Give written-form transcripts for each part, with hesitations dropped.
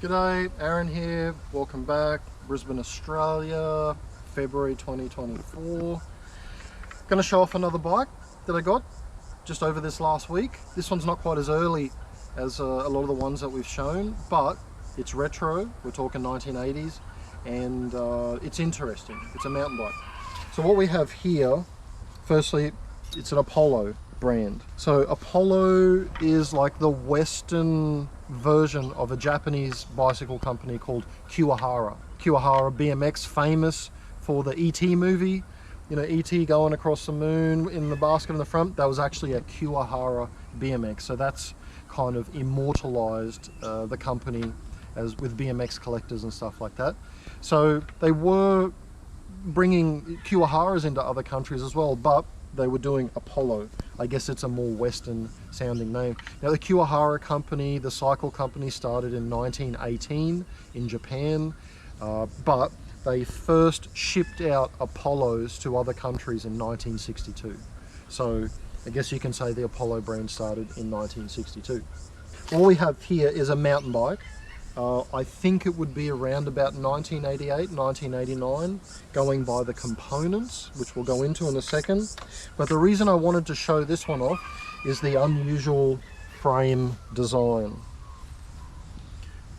G'day, Aaron here, welcome back, Brisbane, Australia, February 2024. Gonna show off another bike that I got just over this last week. This one's not quite as early as a lot of the ones that we've shown, but it's retro, we're talking 1980s, and it's interesting. It's a mountain bike. So what we have here, firstly, it's an Apollo brand. So Apollo is like the Western version of a Japanese bicycle company called Kiwahara. Kiwahara BMX, famous for the E.T. movie. You know, E.T. going across the moon in the basket in the front. That was actually a Kiwahara BMX. So that's kind of immortalized the company as with BMX collectors and stuff like that. So they were bringing Kiwaharas into other countries as well, but they were doing Apollo. I guess it's a more Western sounding name. Now the Kiwahara company, the cycle company, started in 1918 in Japan, but they first shipped out Apollos to other countries in 1962. So I guess you can say the Apollo brand started in 1962. All we have here is a mountain bike. I think it would be around about 1988, 1989, going by the components, which we'll go into in a second. But the reason I wanted to show this one off is the unusual frame design.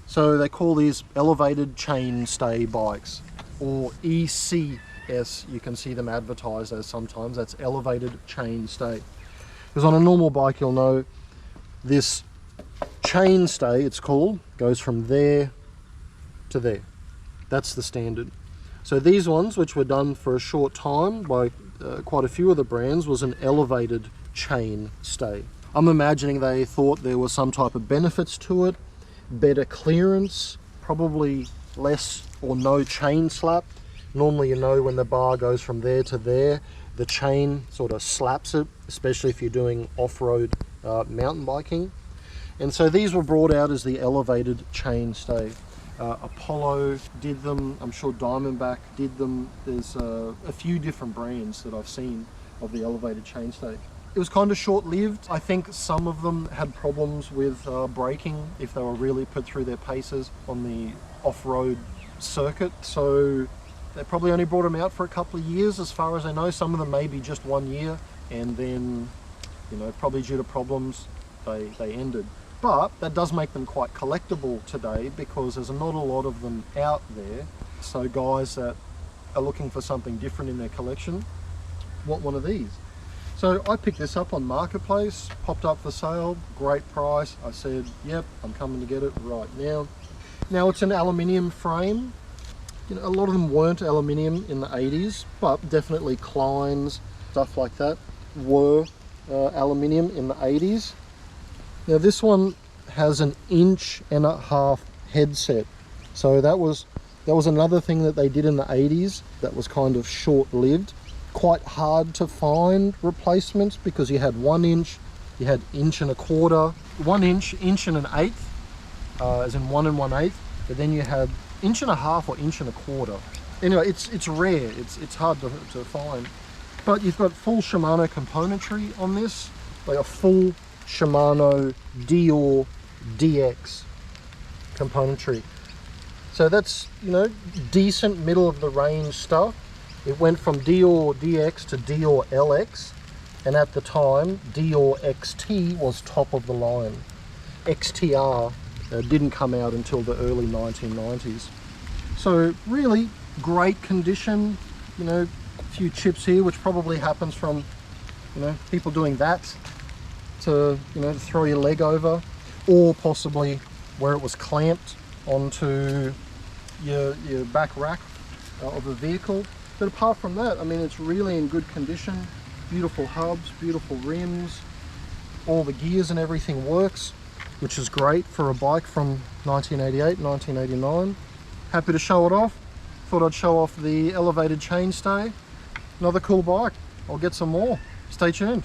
So they call these elevated chainstay bikes, or ECS, you can see them advertised as sometimes. That's elevated chainstay. Because on a normal bike, you'll know this chainstay, it's called, goes from there to there. That's the standard. So these ones, which were done for a short time by quite a few of the brands, was an elevated chainstay. I'm imagining they thought there was some type of benefits to it, better clearance, probably less or no chain slap. Normally, you know, when the bar goes from there to there, the chain sort of slaps it, especially if you're doing off-road mountain biking. And so these were brought out as the elevated chainstay. Apollo did them, I'm sure Diamondback did them. There's a few different brands that I've seen of the elevated chainstay. It was kind of short-lived. I think some of them had problems with braking if they were really put through their paces on the off-road circuit. So they probably only brought them out for a couple of years as far as I know. Some of them maybe just 1 year, and then, you know, probably due to problems, they ended. But that does make them quite collectible today because there's not a lot of them out there. So guys that are looking for something different in their collection want one of these. So I picked this up on Marketplace, popped up for sale, great price. I said, yep, I'm coming to get it right now. Now it's an aluminium frame. You know, a lot of them weren't aluminium in the 80s, but definitely Kleins, stuff like that, were aluminium in the 80s. Now this one has an 1.5 inch headset. So that was another thing that they did in the 80s that was kind of short-lived. Quite hard to find replacements because you had 1 inch, you had 1.25 inch, 1 inch, 1.1 inch, as in 1 1/8, but then you had 1.5 inch or 1.25 inch. Anyway, it's rare, it's hard to find. But you've got full Shimano componentry on this, like a full Shimano Dior DX componentry. So that's, you know, decent middle of the range stuff. It went from Dior DX to Dior LX, and at the time Dior XT was top of the line. XTR didn't come out until the early 1990s. So really great condition, you know, a few chips here, which probably happens from, you know, people doing that to, you know, to throw your leg over, or possibly where it was clamped onto your back rack of a vehicle. But apart from that, I mean, it's really in good condition. Beautiful hubs, beautiful rims, all the gears and everything works, which is great for a bike from 1988, 1989. Happy to show it off. Thought I'd show off the elevated chainstay. Another cool bike. I'll get some more. Stay tuned.